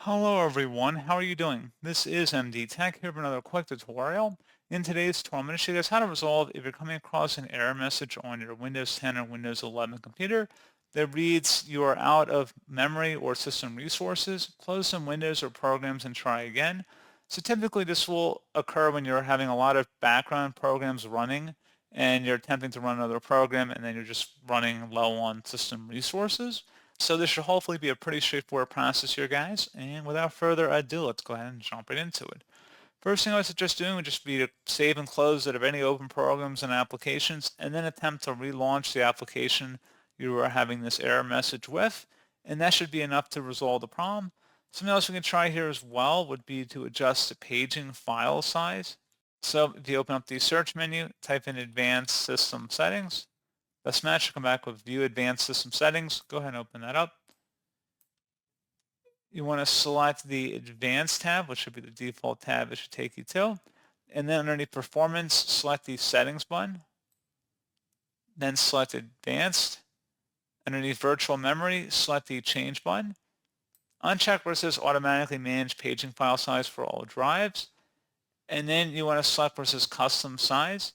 Hello everyone, how are you doing? This is MD Tech here for another quick tutorial. In today's tutorial, I'm going to show you guys how to resolve if you're coming across an error message on your Windows 10 or Windows 11 computer that reads you are out of memory or system resources. Close some windows or programs and try again. So typically this will occur when you're having a lot of background programs running and you're attempting to run another program and then you're just running low on system resources. So this should hopefully be a pretty straightforward process here, guys. And without further ado, let's go ahead and jump right into it. First thing I would suggest doing would just be to save and close out of any open programs and applications, and then attempt to relaunch the application you are having this error message with. And that should be enough to resolve the problem. Something else we can try here as well would be to adjust the paging file size. So if you open up the search menu, type in Advanced System Settings, Best Match will come back with View Advanced System Settings. Go ahead and open that up. You want to select the Advanced tab, which should be the default tab it should take you to. And then underneath Performance, select the Settings button. Then select Advanced. Underneath Virtual Memory, select the Change button. Uncheck where it says Automatically Manage Paging File Size for all drives. And then you want to select where it says Custom Size.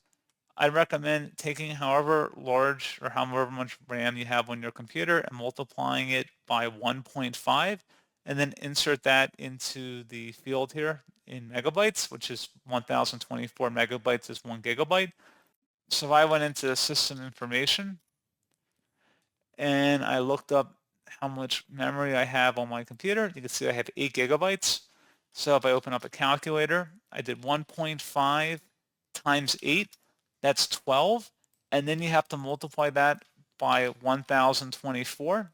I'd recommend taking however large or however much RAM you have on your computer and multiplying it by 1.5 and then insert that into the field here in megabytes, which is 1024 megabytes is 1 gigabyte. So I went into system information and I looked up how much memory I have on my computer. You can see I have 8 gigabytes. So if I open up a calculator, I did 1.5 times 8, that's 12. And then you have to multiply that by 1024.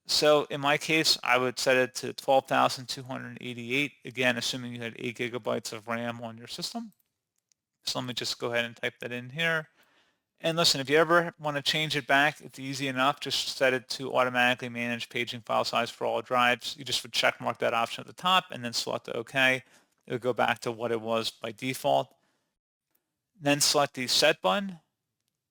So in my case, I would set it to 12,288, again, assuming you had 8 gigabytes of RAM on your system. So let me just go ahead and type that in here. And listen, if you ever want to change it back, it's easy enough. Just set it to automatically manage paging file size for all drives. You just would check mark that option at the top and then select OK. It'll go back to what it was by default. Then select the Set button.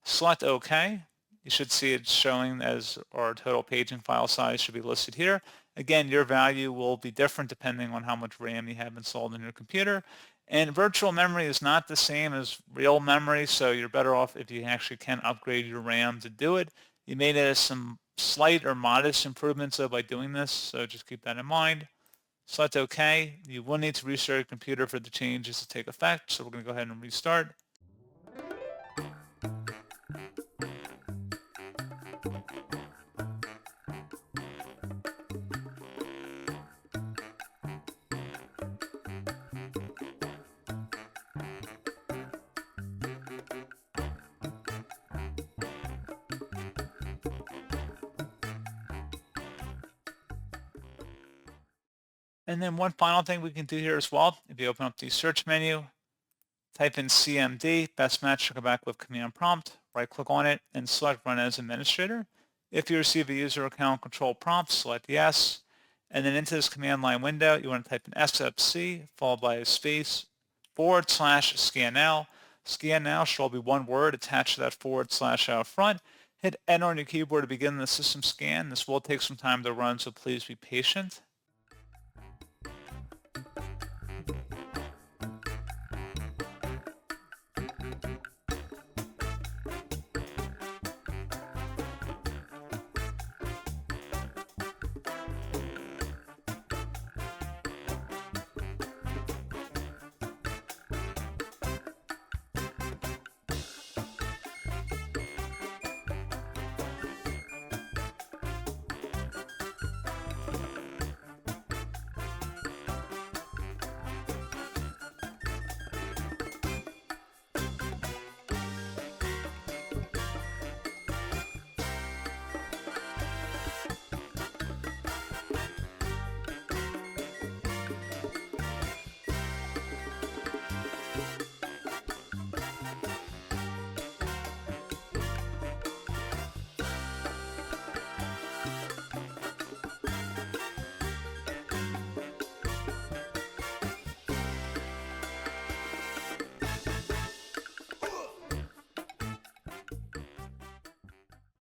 Select OK. You should see it showing as our total paging file size should be listed here. Again, your value will be different depending on how much RAM you have installed in your computer. And virtual memory is not the same as real memory, so you're better off if you actually can upgrade your RAM to do it. You may notice some slight or modest improvements though by doing this, so just keep that in mind. Select OK. You will need to restart your computer for the changes to take effect, so we're going to go ahead and restart. And then one final thing we can do here as well, if you open up the search menu, type in CMD, best match will come back with command prompt, right click on it and select run as administrator. If you receive a user account control prompt, select yes. And then into this command line window, you want to type in SFC followed by a space /scan now. Scan now should all be one word attached to that / out front. Hit enter on your keyboard to begin the system scan. This will take some time to run, so please be patient.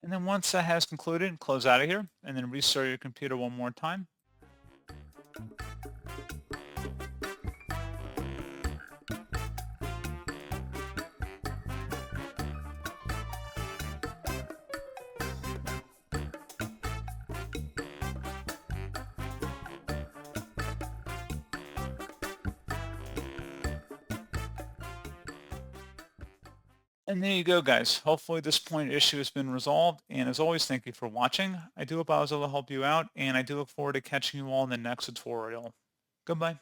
And then once that has concluded, close out of here and then restart your computer one more time. And there you go, guys. Hopefully this point issue has been resolved. And as always, thank you for watching. I do hope I was able to help you out, and I do look forward to catching you all in the next tutorial. Goodbye.